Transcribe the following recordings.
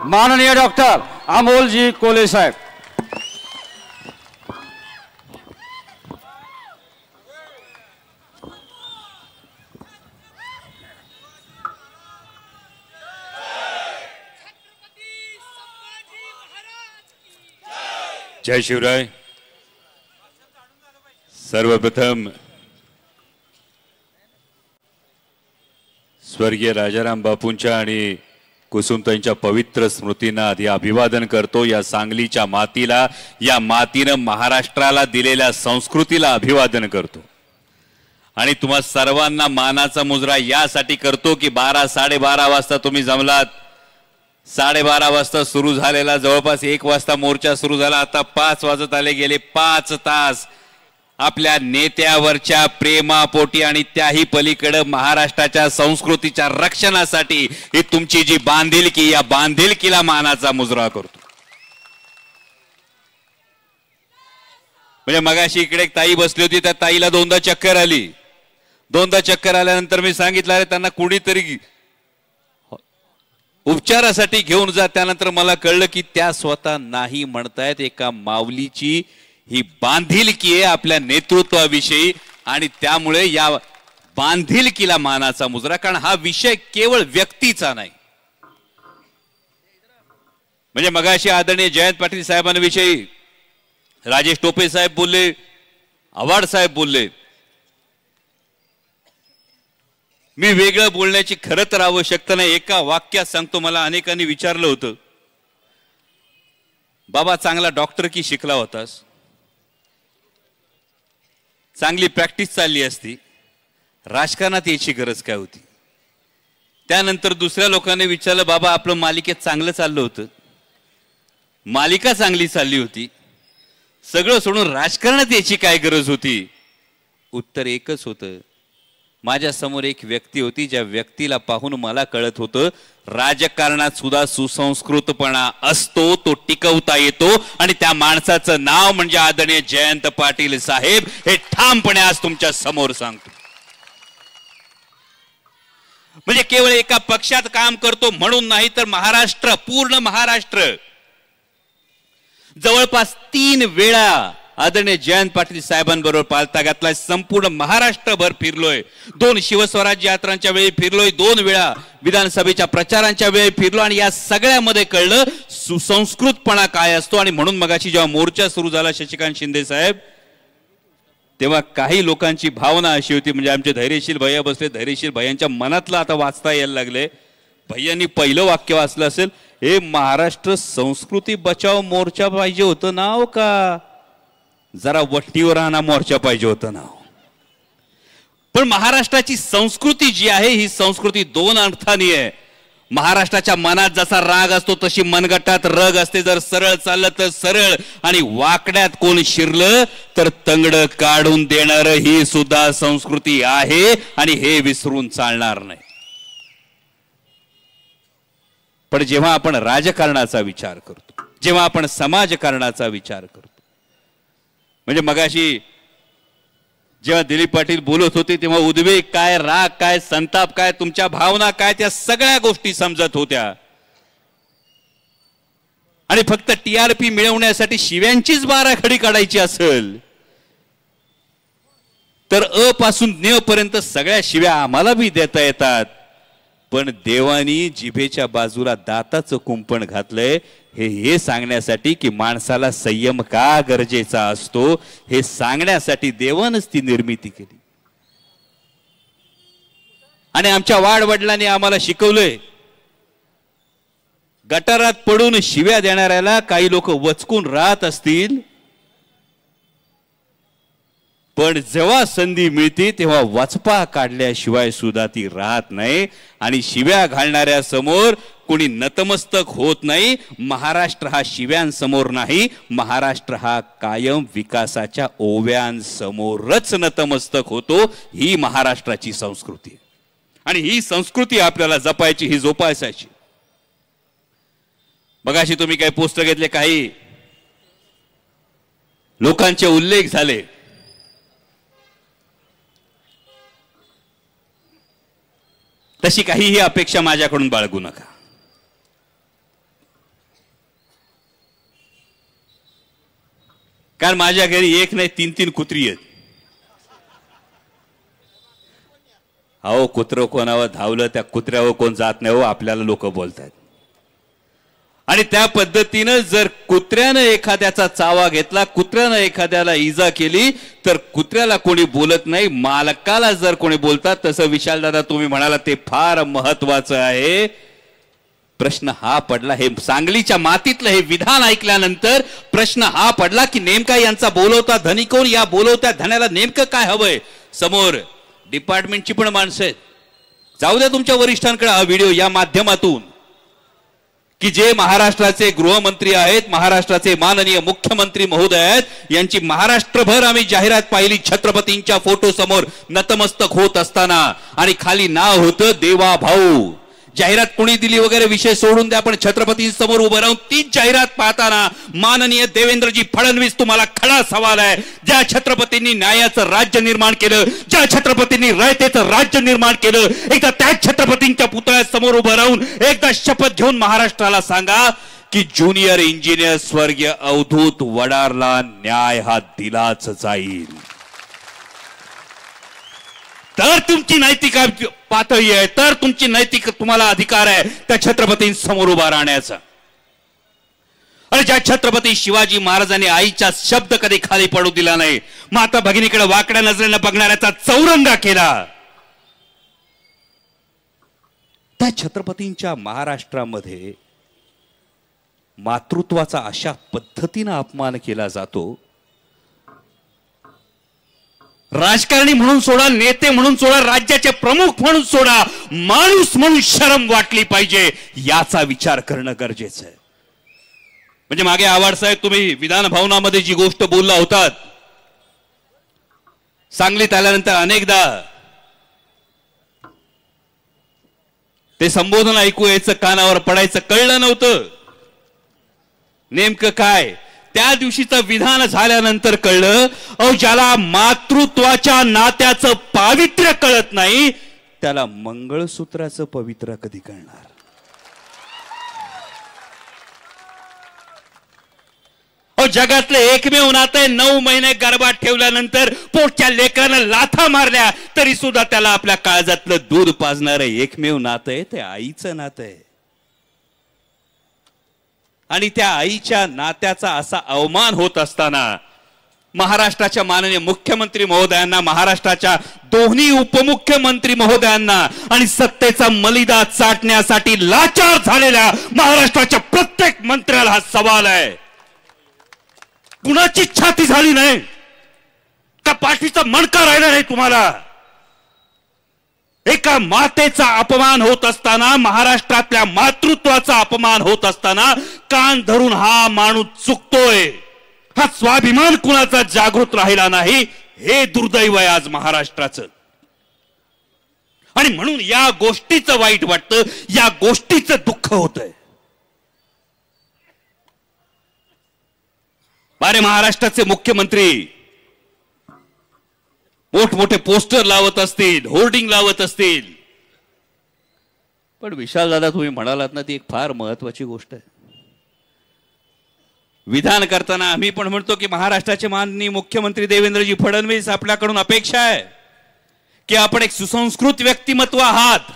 माननीय डॉक्टर अमोलजी कोले साहेब। जय शिवराय। सर्वप्रथम स्वर्गीय राजाराम बापूंच्या आणि कुसुमताईंच्या पवित्र स्मृतींना आधी अभिवादन करतो। या सांगलीच्या मातीला, या मातीनं महाराष्ट्राला दिलेल्या संस्कृतीला अभिवादन करतो आणि तुम्हा सर्वांना मानाचा मुजरा यासाठी करतो की 12-12:30 वाजता तुम्ही जमलात। 12:30 वाजता सुरू झालेला जवळपास 1 वाजता मोर्चा सुरू झाला, आता 5 वाजत आले। गेले 5 तास आपल्या नेत्यावरच्या प्रेमापोटी आणि त्याही पलीकडे महाराष्ट्राच्या संस्कृतीच्या रक्षणासाठी ही तुमची जी बांधिलकी, या बांधिलकीला मानाचा मुजरा करतो। म्हणजे मगाशी इकडे एक ताई बसली होती, त्या ताईला 2दा चक्कर आली। 2दा चक्कर आल्यानंतर मी सांगितलं अरे त्यांना कुणीतरी उपचारासाठी घेऊन जा। त्यानंतर मला कळलं की त्या स्वतः नाही म्हणतायत। एका माऊलीची ही बांधिलकी आहे आपल्या नेतृत्वाविषयी आणि त्यामुळे या बांधिलकीला मानाचा मुजरा। कारण हा विषय केवळ व्यक्तीचा नाही। म्हणजे मगाशी आदरणीय जयंत पाटील साहेबांविषयी राजेश टोपे साहेब बोलले, आव्हाड साहेब बोलले। मी वेगळं बोलण्याची खरं तर आवश्यकता नाही, एका वाक्यात सांगतो। मला अनेकांनी विचारलं होतं, बाबा चांगला डॉक्टर की शिकला होतास, चांगली प्रॅक्टिस चालली असती, राजकारणात याची गरज काय होती? त्यानंतर दुसऱ्या लोकांनी विचारलं, बाबा आपलं मालिकेत चांगलं चाललं होतं, मालिका चांगली चालली होती, सगळं सोडून राजकारणात याची काय गरज होती? उत्तर एकच होतं, माझ्या समोर एक व्यक्ती होती, ज्या व्यक्तीला पाहून मला कळत होतं राजकारणात सुद्धा सुसंस्कृतपणा असतो, तो टिकवता येतो आणि त्या माणसाचं नाव म्हणजे आदरणीय जयंत पाटील साहेब। हे ठामपणे आज तुमच्या समोर सांगतो। म्हणजे केवळ एका पक्षात काम करतो म्हणून नाही, तर महाराष्ट्र, पूर्ण महाराष्ट्र, जवळपास 3 वेळा आदरणीय जयंत पाटील साहेबांबरोबर पालथा घातलाय। संपूर्ण महाराष्ट्रभर फिरलोय, 2 शिवस्वराज्य यात्रांच्या वेळी फिरलोय, 2 वेळा विधानसभेच्या प्रचारांच्या वेळी फिरलो आणि या सगळ्यामध्ये कळलं सुसंस्कृतपणा काय असतो। आणि म्हणून मगाशी जेव्हा मोर्चा सुरू झाला शशिकांत शिंदे साहेब, तेव्हा काही लोकांची भावना अशी होती, म्हणजे आमचे धैर्यशील भैया बसले, धैर्यशील भैयांच्या मनातलं आता वाचता यायला लागले। भैयांनी पहिलं वाक्य वाचलं असेल, हे महाराष्ट्र संस्कृती बचाव मोर्चा पाहिजे होतं नाव का जरा वट्टीवर आणा मोर्चा पाहिजे होतं नाव? पण महाराष्ट्राची संस्कृती जी आहे ही संस्कृती 2 अर्थाने आहे। महाराष्ट्राच्या मनात जसा राग असतो तशी मनगटात रग असते। जर सरळ चाललं तर सरळ आणि वाकड्यात कोण शिरलं तर तंगड काढून देणार ही सुद्धा संस्कृती आहे आणि हे विसरून चालणार नाही। पण जेव्हा आपण राजकारणाचा विचार करतो, जेव्हा आपण समाजकारणाचा विचार करतो, म्हणजे मगाशी जेव्हा दिलीप पाटील बोलत होते तेव्हा उद्वेग काय, राग काय, संताप काय, तुमच्या भावना काय, त्या सगळ्या गोष्टी समजत होत्या। आणि फक्त टीआरपी मिळवण्यासाठी शिव्यांचीच बाराखडी काढायची असेल तर अ पासून न पर्यंत सगळ्या शिव्या आम्हाला बी देता येतात। पण देवानी जिभेच्या बाजूला दाताचं कुंपण घातलंय हे सांगण्यासाठी की माणसाला संयम का गरजेचा असतो हे सांगण्यासाठी देवानच ती निर्मिती केली। आणि आमच्या वाडवडिलांनी आम्हाला शिकवलंय, गटारात पडून शिव्या देणाऱ्याला काही लोक वचकून राहत असतील, पण जेव्हा संधी मिळते तेव्हा वचपा काढल्याशिवाय सुद्धा ती राहत नाही आणि शिव्या घालणाऱ्या समोर कोणी नतमस्तक होत नाही। महाराष्ट्र हा शिव्यांसमोर नाही, महाराष्ट्र हा कायम विकासाच्या ओव्यांसमोरच नतमस्तक होतो। ही महाराष्ट्राची संस्कृती आणि ही संस्कृती आपल्याला जपायची, ही जोपासायची। मगाशी तुम्ही काही पोस्टर घेतले, काही लोकांचे उल्लेख झाले, तशी काहीही अपेक्षा माझ्याकडून बाळगू नका। कारण माझ्या घरी एक नाही 3-3 कुत्री आहेत. अहो कुत्रं कोणावर धावलं त्या कुत्र्यावर कोण जात नाही हो, आपल्याला लोक बोलतात. आणि त्या पद्धतीनं जर कुत्र्यानं एखाद्याचा चावा घेतला, कुत्र्यानं एखाद्याला इजा केली तर कुत्र्याला कोणी बोलत नाही, मालकाला जर कोणी बोलतात. तसं विशालदादा तुम्ही म्हणाला ते फार महत्वाचं आहे. प्रश्न हा पडला, हे सांगलीच्या मातीतलं हे विधान ऐकल्यानंतर प्रश्न हा पडला की नेमका यांचा बोलवता धनी कोण, या बोलवत्या धन्याला नेमकं काय हवंय. समोर डिपार्टमेंटची पण माणसं आहेत. जाऊ द्या तुमच्या वरिष्ठांकडे हा व्हिडिओ या माध्यमातून की जे महाराष्ट्राचे गृहमंत्री आहेत, महाराष्ट्राचे माननीय मुख्यमंत्री महोदय आहेत, यांची महाराष्ट्रभर आम्ही जाहिरात पाहिली छत्रपतींच्या फोटो समोर नतमस्तक होत असताना. आणि खाली नाव होतं देवा भाऊ. जाहिरात कोणी दिली वगैरे विषय सोडून द्या, पण छत्रपतींसमोर उभं राहून तीच जाहिरात पाहताना माननीय देवेंद्रजी फडणवीस तुम्हाला खडा सवाल आहे. ज्या छत्रपतींनी न्यायाचं राज्य निर्माण केलं, ज्या छत्रपतींनी रयतेचं राज्य निर्माण केलं, एकदा त्याच छत्रपतींच्या पुतळ्यासमोर उभं राहून एकदा शपथ घेऊन महाराष्ट्राला सांगा की ज्युनियर इंजिनियर स्वर्गीय अवधूत वडारला न्याय हा दिलाच जाईल. तर तुमची नैतिक पातळी आहे, तर तुमची नैतिक तुम्हाला अधिकार आहे त्या छत्रपतींसमोर उभा राहण्याचा. आणि ज्या छत्रपती शिवाजी महाराजांनी आईचा शब्द कधी खाली पडू दिला नाही, माता भगिनीकडे वाकड्या नजरेनं बघणाऱ्याचा चौरंगा केला, त्या छत्रपतींच्या महाराष्ट्रामध्ये मातृत्वाचा अशा पद्धतीनं अपमान केला जातो. राजकारणी म्हणून सोडा, नेते म्हणून सोडा, राज्याचे प्रमुख म्हणून सोडा, माणूस म्हणून शरम वाटली पाहिजे याचा विचार करणं गरजेचं आहे. म्हणजे मागे आव्हाड साहेब तुम्ही विधान भवनामध्ये जी गोष्ट बोलला होतात, सांगलीत आल्यानंतर अनेकदा ते संबोधन ऐकू यायचं, कानावर पडायचं, कळलं नव्हतं नेमकं काय. त्या दिवशीचं विधान झाल्यानंतर कळलं, अहो ज्याला मातृत्वाच्या नात्याचं पावित्र्य कळत नाही त्याला मंगळसूत्राचं पवित्र कधी कळणार. अहो जगातलं एकमेव नातं आहे, 9 महिने गर्भात ठेवल्यानंतर पोटच्या लेकरानं लाथा मारल्या तरी सुद्धा त्याला आपल्या काळजातलं दूध पाजणारं एकमेव नातं आहे, ते आईचं नातं आहे. आणि त्या आईच्या नात्याचा असा अवमान होत असताना महाराष्ट्राच्या माननीय मुख्यमंत्री महोदयांना, महाराष्ट्राच्या दोन्ही उपमुख्यमंत्री महोदयांना आणि सत्तेचा मलिदा चाटण्यासाठी लाचार झालेल्या महाराष्ट्राच्या प्रत्येक मंत्र्याला हा सवाल आहे, कुणाची छाती झाली नाही का पाठीचा मणका राहिला नाही तुम्हाला. एका मातेचा अपमान होत असताना, महाराष्ट्रातल्या मातृत्वाचा अपमान होत असताना कान धरून हा माणूस चुकतोय. हा स्वाभिमान कुणाचा जागृत राहिला नाही, हे दुर्दैव आहे आज महाराष्ट्राचं. आणि म्हणून या गोष्टीचं वाईट वाटतं, या गोष्टीचं दुःख होतंय. अरे महाराष्ट्राचे मुख्यमंत्री मोठमोठे पोस्टर लावत असतील, होर्डिंग लावत असतील, पण विशाल दादा तुम्ही म्हणालात ना, ती एक फार महत्वाची गोष्ट आहे. विधान करताना आम्ही पण म्हणतो की महाराष्ट्राचे माननीय मुख्यमंत्री देवेंद्रजी फडणवीस, आपल्याकडून अपेक्षा आहे की आपण एक सुसंस्कृत व्यक्तिमत्व आहात.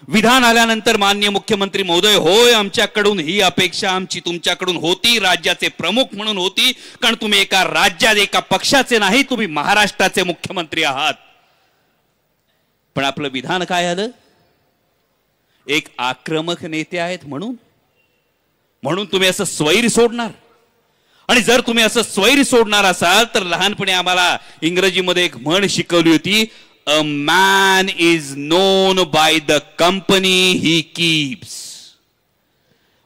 विधान आल्यानंतर माननीय मुख्यमंत्री महोदय, होय आमच्याकडून ही अपेक्षा आमची तुमच्याकडून होती, राज्याचे प्रमुख म्हणून होती, कारण तुम्ही एका राज्यात एका पक्षाचे नाही, तुम्ही महाराष्ट्राचे मुख्यमंत्री आहात. पण आपलं विधान काय आलं, एक आक्रमक नेते आहेत म्हणून तुम्ही असं स्वैर सोडणार. आणि जर तुम्ही असं स्वैर सोडणार असाल तर लहानपणी आम्हाला इंग्रजीमध्ये एक म्हण शिकवली होती, a man is known by the company he keeps.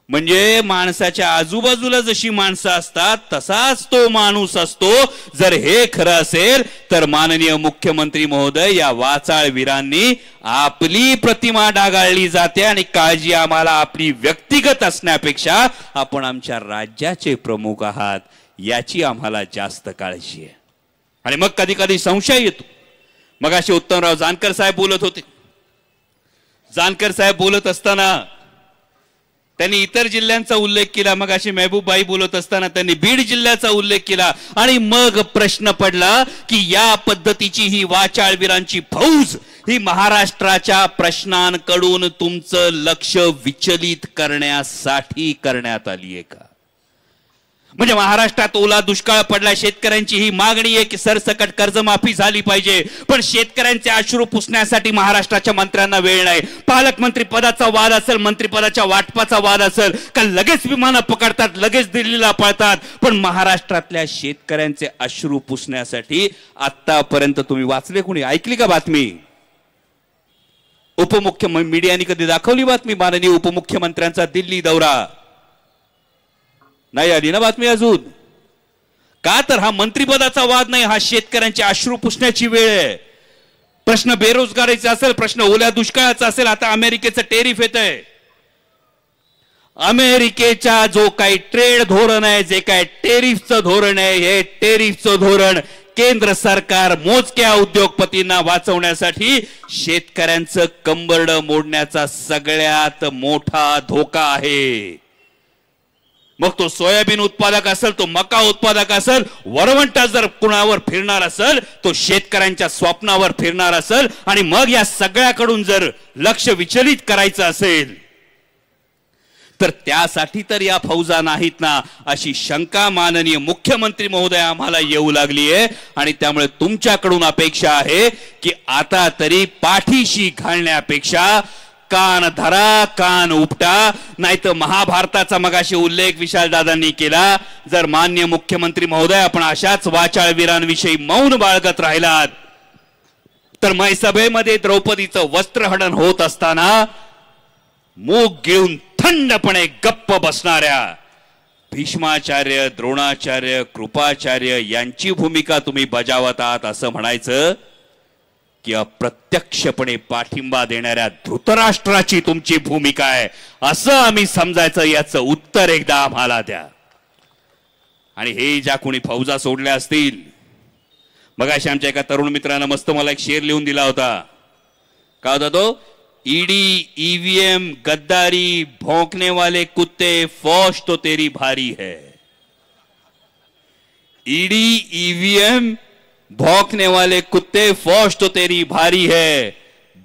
म्हणजे माणसाच्या आजूबाजूला जशी माणसं असतात तसाच तो माणूस असतो. जर हे खरं असेल तर माननीय मुख्यमंत्री महोदय, या वाचाळ वीरांनी आपली प्रतिमा डागाळली जाते आणि काळजी आम्हाला आपली व्यक्तिगत असण्यापेक्षा आपण आमच्या राज्याचे प्रमुख आहात याची आम्हाला जास्त काळजी आहे. आणि मग कधी कधी संशय येतो. मगाशी उत्तमराव जानकर साहेब बोलत होते. जानकर साहेब बोलत असताना त्यांनी इतर जिल्ह्यांचा उल्लेख केला, मग अशी महबूबबाई बोलत असताना त्यांनी बीड जिल्ह्याचा उल्लेख केला आणि मग प्रश्न पडला की या पद्धतीची ही वाचाळवीरांची फौज ही महाराष्ट्राच्या प्रश्नांकडून तुमचं लक्ष विचलित करण्यासाठी करण्यात आली आहे का? म्हणजे महाराष्ट्रात ओला दुष्काळ पडला, शेतकऱ्यांची ही मागणी आहे की सरसकट कर्जमाफी झाली पाहिजे, पण शेतकऱ्यांचे अश्रू पुसण्यासाठी महाराष्ट्राच्या मंत्र्यांना वेळ नाही. पालकमंत्री पदाचा वाद असेल, मंत्रिपदाच्या वाटपाचा वाद असेल का लगेच विमानं पकडतात, लगेच दिल्लीला पळतात, पण महाराष्ट्रातल्या शेतकऱ्यांचे अश्रू पुसण्यासाठी आतापर्यंत तुम्ही वाचले कोणी? ऐकली का बातमी? मीडियाने कधी दाखवली बातमी माननीय उपमुख्यमंत्र्यांचा दिल्ली दौरा? नाही आली ना बातमी अजून. का तर हा मंत्रिपदाचा वाद नाही, हा शेतकऱ्यांचे अश्रू पुसण्याची वेळ आहे. प्रश्न बेरोजगारीचा असेल, प्रश्न ओल्या दुष्काळाचा असेल, आता अमेरिकेचं टेरिफ येत आहे. अमेरिकेचा जो काही ट्रेड धोरण आहे, जे काय टेरिफचं धोरण आहे, हे टेरिफचं धोरण केंद्र सरकार मोजक्या उद्योगपतींना वाचवण्यासाठी शेतकऱ्यांचं कंबरडं मोडण्याचा सगळ्यात मोठा धोका आहे. मग तो सोयाबीन उत्पादक असेल, तो मका उत्पादक असेल, वरवंटा जर कुणावर फिरणार असेल, तो शेतकऱ्यांच्या स्वप्नावर फिरणार असेल, आणि मग या सगळ्याकडून जर लक्ष विचलित करायचं असेल तर त्यासाठी तर या फौजा नाहीत ना, अशी शंका माननीय मुख्यमंत्री महोदय आम्हाला येऊ लागली आहे. आणि त्यामुळे तुमच्याकडून अपेक्षा आहे की आता तरी पाठीशी घालण्यापेक्षा कान धरा, कान उपटा. नाही तर महाभारताचा मगाशी उल्लेख विशाल दादांनी केला, जर मान्य मुख्यमंत्री महोदय आपण अशाच वाचाळवीरांविषयी मौन बाळगत राहिलात तर मैसभेमध्ये द्रौपदीचं वस्त्रहनन होत असताना मूग घेऊन थंडपणे गप्प बसणाऱ्या भीष्माचार्य, द्रोणाचार्य, कृपाचार्य यांची भूमिका तुम्ही बजावत आहात असं म्हणायचं की अप्रत्यक्षपणे पाठिंबा देणाऱ्या धृतराष्ट्राची तुमची भूमिका आहे असं आम्ही समजायचं? याचं उत्तर एकदा आम्हाला द्या. आणि हे ज्या कोणी फौजा सोडल्या असतील, मगाशी आमच्या एका तरुण मित्रानं मस्त मला एक शेर लिहून दिला होता. काय होता तो? ईडी, ईवीएम, गद्दारी, भौंकने वाले कुत्ते, फौज तो तेरी भारी है. ईडी, ईवीएम, भौंकने वाले कुत्ते, फौज तो तेरी भारी है.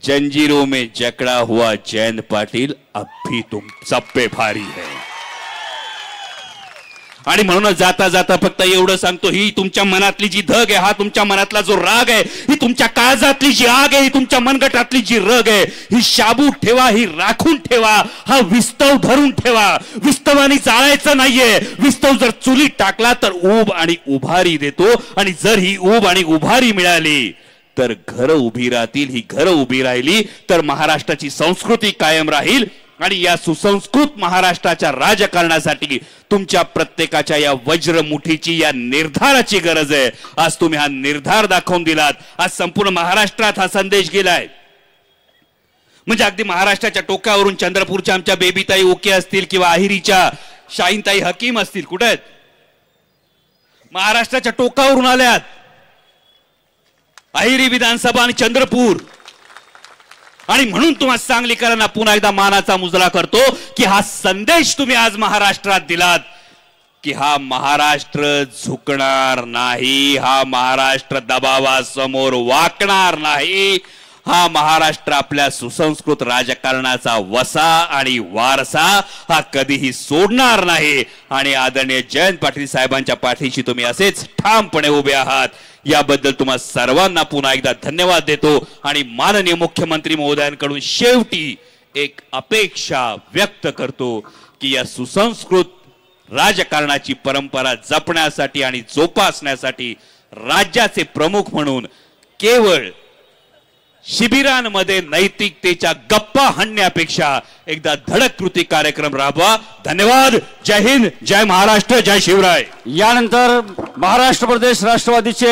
जंजीरों में जकड़ा हुआ जयंत पाटील अब भी तुम सब पे भारी है. आणि म्हणून जाता जाता फक्त एवढं सांगतो, ही तुमच्या मनातली जी धग आहे, हा तुमच्या मनातला जो राग आहे, ही तुमच्या काळजातली जी आग आहे, ही तुमच्या मनगटातली जी रग आहे, ही शाबूत ठेवा, ही राखून ठेवा, हा विस्तव धरून ठेवा. विस्तवानी जाळायचं नाहीये. विस्तव जर चुलीत टाकला तर ऊब आणि उभारी देतो, आणि जर ही ऊब आणि उभारी मिळाली तर घरं उभी राहतील. ही घरं उभी राहिली तर महाराष्ट्राची संस्कृती कायम राहील. आणि या सुसंस्कृत महाराष्ट्राच्या राजकारणासाठी तुमच्या प्रत्येकाच्या या वज्रमुठीची, या निर्धाराची गरज आहे. आज तुम्ही हा निर्धार दाखवून दिलात. आज संपूर्ण महाराष्ट्रात हा संदेश गेलाय. म्हणजे अगदी महाराष्ट्राच्या टोकावरून चंद्रपूरच्या आमच्या बेबीताई ओके असतील किंवा अहिरीच्या शाहीनताई हकीम असतील, कुठे आहेत? महाराष्ट्राच्या टोकावरून आल्यात. अहिरी विधानसभा आणि चंद्रपूर. आणि म्हणून तुम्हाला सांगलीकरांना पुन्हा एकदा मानाचा मुजरा करतो की हा संदेश तुम्ही आज महाराष्ट्रात दिलात की हा महाराष्ट्र झुकणार नाही, हा महाराष्ट्र दबावासमोर वाकणार नाही, हा महाराष्ट्र आपल्या सुसंस्कृत राजकारणाचा वसा आणि वारसा हा कधीही सोडणार नाही. आणि आदरणीय जयंत पाटील साहेबांच्या पाठीशी तुम्ही असेच ठामपणे उभे आहात. याबद्दल तुम्हा सर्वांना पुन्हा एकदा धन्यवाद देतो. आणि माननीय मुख्यमंत्री महोदयांकडून शेवटी एक अपेक्षा व्यक्त करतो की या सुसंस्कृत राजकारणाची परंपरा जपण्यासाठी आणि जोपासण्यासाठी राज्याचे प्रमुख म्हणून केवळ शिबिरांमध्ये नैतिकतेच्या गप्पा हाणण्यापेक्षा एकदा धडक कृती कार्यक्रम राबवा. धन्यवाद. जय हिंद, जय महाराष्ट्र, जय शिवराय. यानंतर महाराष्ट्र प्रदेश राष्ट्रवादीचे